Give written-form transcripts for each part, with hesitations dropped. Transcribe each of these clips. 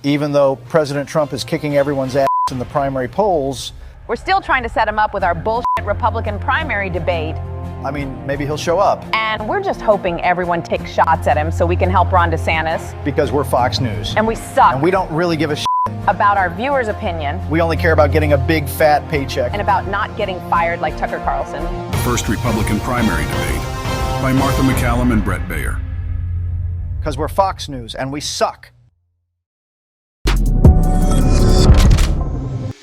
even though President Trump is kicking everyone's ass in the primary polls. We're still trying to set him up with our bullshit Republican primary debate. I mean, maybe he'll show up. And we're just hoping everyone takes shots at him so we can help Ron DeSantis. Because we're Fox News. And we suck. And we don't really give a shit about our viewers' opinion. We only care about getting a big fat paycheck. And about not getting fired like Tucker Carlson. The first Republican primary debate by Martha McCallum and Brett Baer. Because we're Fox News and we suck.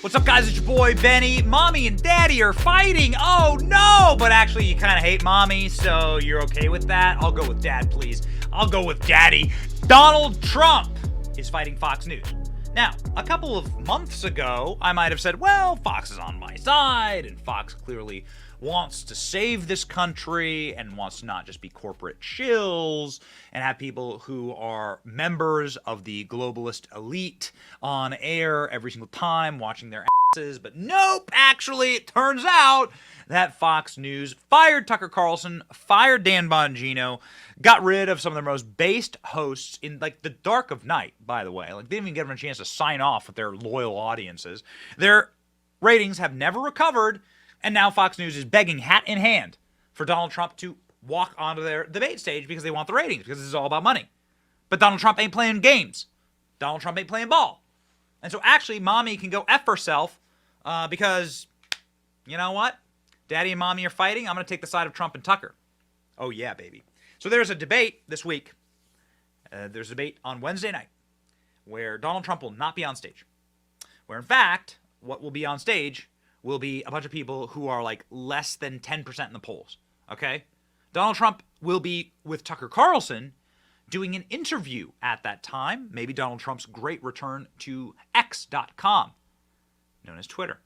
What's up, guys? It's your boy Benny. Mommy and Daddy are fighting. Oh no! But actually, you kind of hate Mommy, so you're okay with that. I'll go with Dad, please. I'll go with Daddy. Donald Trump is fighting Fox News. Now, a couple of months ago, I might have said, well, Fox is on my side, and Fox clearly wants to save this country and wants to not just be corporate shills and have people who are members of the globalist elite on air every single time watching their asses. But nope, actually, it turns out that Fox News fired Tucker Carlson, fired Dan Bongino, got rid of some of their most based hosts in like the dark of night, by the way. Like, they didn't even give them a chance to sign off with their loyal audiences. Their ratings have never recovered. And now Fox News is begging hat in hand for Donald Trump to walk onto their debate stage because they want the ratings, because this is all about money. But Donald Trump ain't playing games. Donald Trump ain't playing ball. And so actually, Mommy can go F herself because, you know what? Daddy and Mommy are fighting. I'm going to take the side of Trump and Tucker. Oh, yeah, baby. So there's a debate this week. There's a debate on Wednesday night where Donald Trump will not be on stage. Where, in fact, what will be on stage will be a bunch of people who are like less than 10% in the polls, okay? Donald Trump will be with Tucker Carlson doing an interview at that time, maybe Donald Trump's great return to X.com, known as Twitter.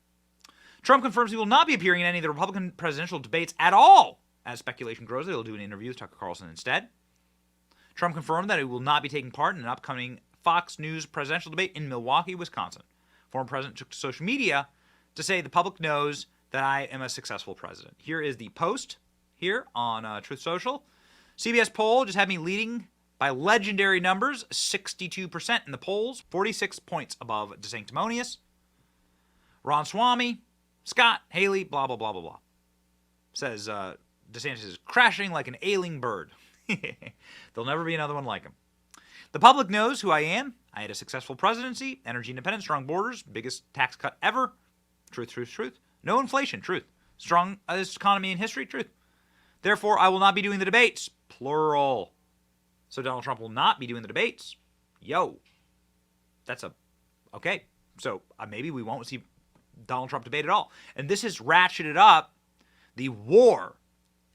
Trump confirms he will not be appearing in any of the Republican presidential debates at all. As speculation grows, they will do an interview with Tucker Carlson instead. Trump confirmed that he will not be taking part in an upcoming Fox News presidential debate in Milwaukee, Wisconsin. Former president took to social media to say the public knows that I am a successful president. Here is the post here on Truth Social. CBS poll just had me leading by legendary numbers, 62% in the polls, 46 points above DeSanctimonious. Ron Swamy, Scott, Haley, blah, blah, blah, blah, blah. Says DeSantis is crashing like an ailing bird. There'll never be another one like him. The public knows who I am. I had a successful presidency, energy independence, strong borders, biggest tax cut ever. Truth, truth, truth. No inflation, truth. Strongest economy in history, truth. Therefore, I will not be doing the debates, plural. So Donald Trump will not be doing the debates. Yo. That's okay. So maybe we won't see Donald Trump debate at all. And this has ratcheted up the war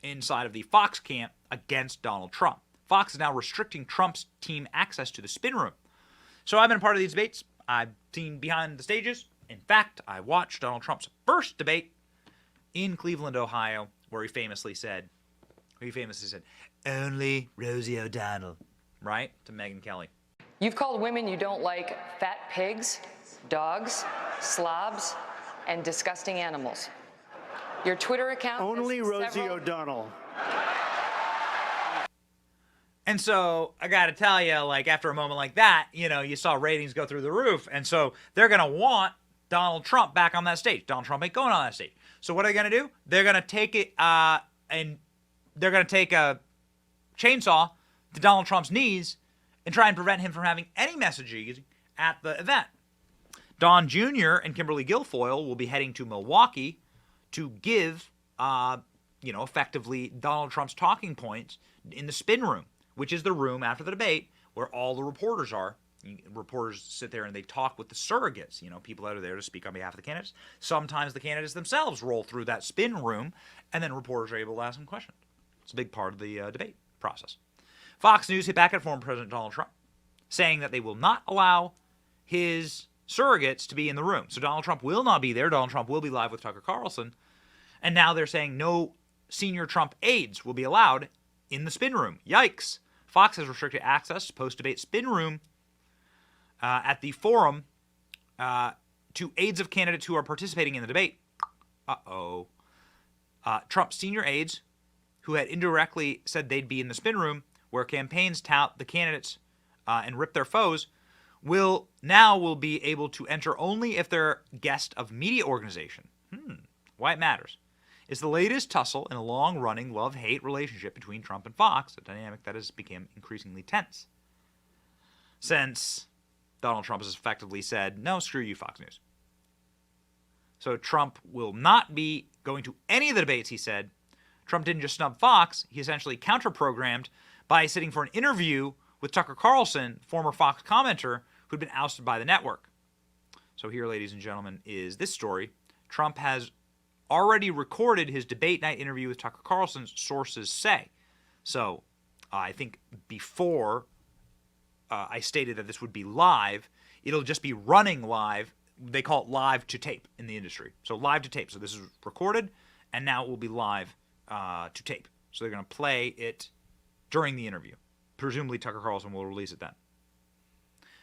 inside of the Fox camp against Donald Trump. Fox is now restricting Trump's team access to the spin room. So I've been a part of these debates. I've seen behind the stages. In fact, I watched Donald Trump's first debate in Cleveland, Ohio, where he famously said, only Rosie O'Donnell, right? To Megyn Kelly. You've called women you don't like fat pigs, dogs, slobs, and disgusting animals. Your Twitter account only Rosie O'Donnell. And so I got to tell you, like, after a moment like that, you know, you saw ratings go through the roof. And so they're going to want Donald Trump back on that stage. Donald Trump ain't going on that stage. So what are they going to do? They're going to take it and they're going to take a chainsaw to Donald Trump's knees and try and prevent him from having any messaging at the event. Don Jr. and Kimberly Guilfoyle will be heading to Milwaukee to give, effectively Donald Trump's talking points in the spin room, which is the room after the debate where all the reporters are. Reporters sit there and they talk with the surrogates, people that are there to speak on behalf of the candidates. Sometimes the candidates themselves roll through that spin room, and then reporters are able to ask them questions. It's a big part of the debate process. Fox News hit back at former President Donald Trump, saying that they will not allow his surrogates to be in the room. So Donald Trump will not be there. Donald Trump will be live with Tucker Carlson. And now they're saying no senior Trump aides will be allowed in the spin room. Yikes. Fox has restricted access to post-debate spin room at the forum to aides of candidates who are participating in the debate. Trump's senior aides, who had indirectly said they'd be in the spin room where campaigns tout the candidates and rip their foes, will now will be able to enter only if they're guest of media organization. Why it matters. It's the latest tussle in a long-running love-hate relationship between Trump and Fox, a dynamic that has become increasingly tense since Donald Trump has effectively said, no, screw you, Fox News. So Trump will not be going to any of the debates, he said. Trump didn't just snub Fox, he essentially counter-programmed by sitting for an interview with Tucker Carlson, former Fox commenter, who'd been ousted by the network. So here, ladies and gentlemen, is this story. Trump has already recorded his debate night interview with Tucker Carlson, sources say. So I think before I stated that this would be live, it'll just be running live. They call it live to tape in the industry. So live to tape. So this is recorded, and now it will be live to tape. So they're going to play it during the interview. Presumably Tucker Carlson will release it then.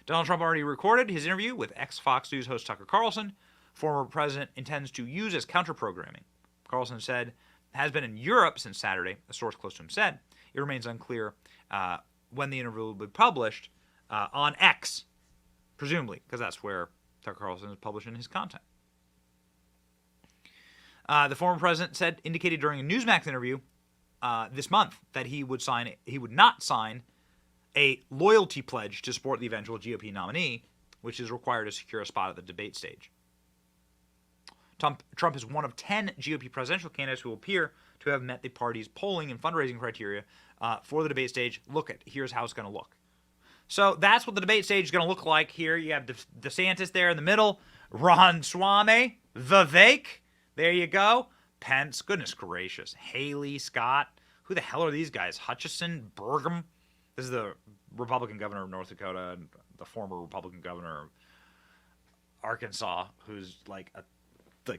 Donald Trump already recorded his interview with ex-Fox News host Tucker Carlson. Former president intends to use as counter-programming. Carlson said, has been in Europe since Saturday, a source close to him said. It remains unclear when the interview will be published on X, presumably, because that's where Tucker Carlson is publishing his content. The former president indicated during a Newsmax interview this month that he would not sign a loyalty pledge to support the eventual GOP nominee, which is required to secure a spot at the debate stage. Trump is one of 10 GOP presidential candidates who will appear to have met the party's polling and fundraising criteria for the debate stage. Here's how it's going to look. So that's what the debate stage is going to look like here. You have DeSantis there in the middle, Ron Swamy, Vivek, there you go, Pence, goodness gracious, Haley, Scott, who the hell are these guys? Hutchison, Burgum, this is the Republican governor of North Dakota and the former Republican governor of Arkansas, who's like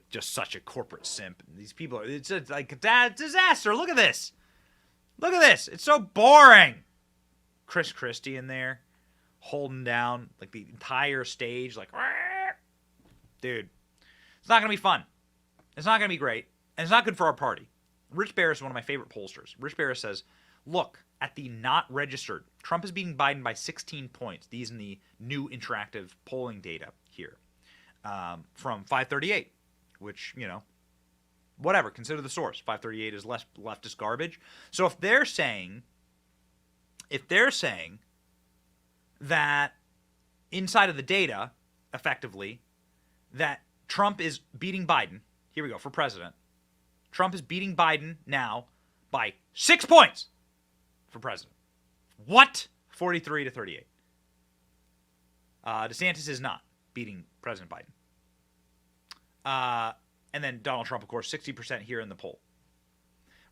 just such a corporate simp. These people are, it's like a disaster. Look at this. Look at this. It's so boring. Chris Christie in there holding down like the entire stage. Like, dude, it's not going to be fun. It's not going to be great. And it's not good for our party. Rich Barris is one of my favorite pollsters. Rich Barris says, look, at the not registered, Trump is beating Biden by 16 points. These in the new interactive polling data here from 538. Which, whatever, consider the source. 538 is less leftist garbage. So if they're saying that inside of the data, effectively, that Trump is beating Biden, here we go, for president. Trump is beating Biden now by 6 points for president. What? 43 to 38. DeSantis is not beating President Biden. And then Donald Trump, of course, 60% here in the poll.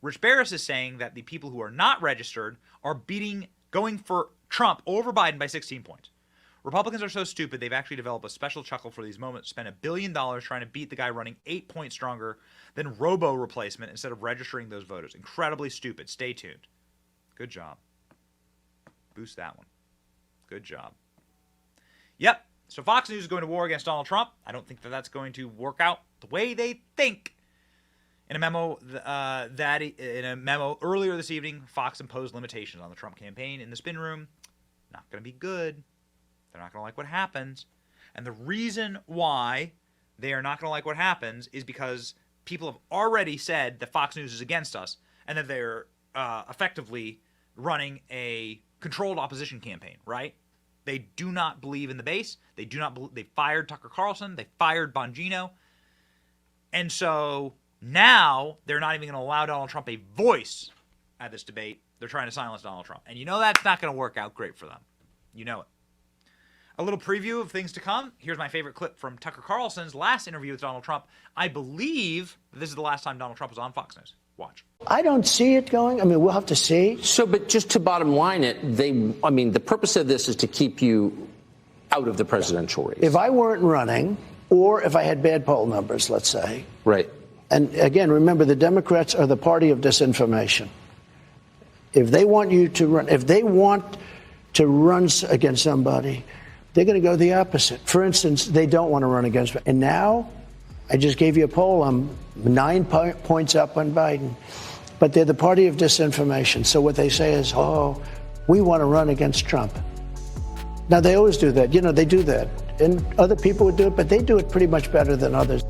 Rich Barris is saying that the people who are not registered are going for Trump over Biden by 16 points. Republicans are so stupid, they've actually developed a special chuckle for these moments, spent $1 billion trying to beat the guy running 8 points stronger than robo replacement instead of registering those voters. Incredibly stupid. Stay tuned. Good job. Boost that one. Good job. Yep. So Fox News is going to war against Donald Trump. I don't think that's going to work out the way they think. In a memo earlier this evening, Fox imposed limitations on the Trump campaign in the spin room. Not going to be good. They're not going to like what happens. And the reason why they are not going to like what happens is because people have already said that Fox News is against us and that they're effectively running a controlled opposition campaign, right? They do not believe in the base. They fired Tucker Carlson. They fired Bongino. And so now they're not even going to allow Donald Trump a voice at this debate. They're trying to silence Donald Trump. And that's not going to work out great for them. You know it. A little preview of things to come. Here's my favorite clip from Tucker Carlson's last interview with Donald Trump. I believe this is the last time Donald Trump was on Fox News. Watch. I don't see it going. I mean, we'll have to see. So, but just to bottom line it, the purpose of this is to keep you out of the presidential race. If I weren't running, or if I had bad poll numbers, let's say. Right. And again, remember, the Democrats are the party of disinformation. If they want you to run, if they want to run against somebody, they're going to go the opposite. For instance, they don't want to run against me. And now, I just gave you a poll. I'm 9 points up on Biden. But they're the party of disinformation. So what they say is, we want to run against Trump. Now, they always do that. You know, they do that. And other people would do it, but they do it pretty much better than others.